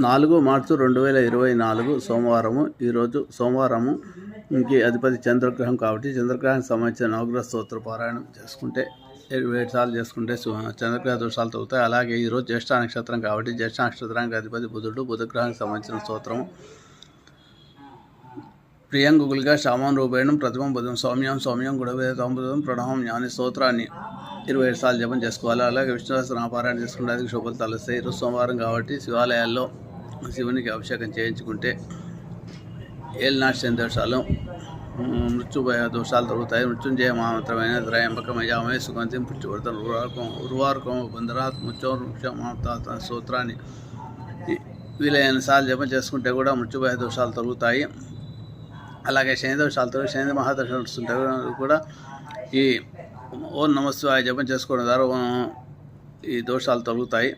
4 మార్చి 2024 సోమవారము. ఈరోజు సోమవారము ఇంకి అధిపతి చంద్రగ్రహం కాబట్టి చంద్రగ్రహానికి సంబంధించిన నవగ్రహ స్తోత్ర పారాయణం చేసుకుంటే 7 సార్లు చేసుకుంటే చంద్రగ్రహ దోషాలు తగ్గుతాయి. అలాగే ఈరోజు జ్యేష్ఠ నక్షత్రం కాబట్టి జ్యేష్ఠ నక్షత్రానికి అధిపతి బుధుడు. బుధగ్రహానికి సంబంధించిన స్తోత్రము ప్రియం గుగులుగా శ్యామం రూపేణం ప్రతిమం బుధం సౌమ్యం సౌమ్యం గుడవే తాంబుధం ప్రణవం జ్ఞాని స్తోత్రాన్ని 27 సార్లు జపం చేసుకోవాలి. అలాగే విష్ణు సహస్రనామ పారాయణ చేసుకుంటే అది శుభలు తలస్తాయి. ఈరోజు సోమవారం కాబట్టి శివాలయాల్లో శివునికి అభిషేకం చేయించుకుంటే ఏలినాటి శని దోషాలు మృత్యుభయ దోషాలు తొలుగుతాయి. మృత్యుంజయ మహామంత్రమైన త్రయంబకమయామే సుగంధిం పుష్టివర్ధన ఉర్వారుకం బంధరాత్ ముత్యోర్ముక్షమాత స్తోత్రాన్ని వీలైన సార్లు జపం చేసుకుంటే కూడా మృత్యుభయ దోషాలు తొలుగుతాయి. అలాగే శని దోషాలతో శని మహాదోషాలు వస్తుంటే కూడా ఈ ఓం నమః శివాయ జపం చేసుకోవడం ద్వారా ఈ దోషాలు తొలుగుతాయి.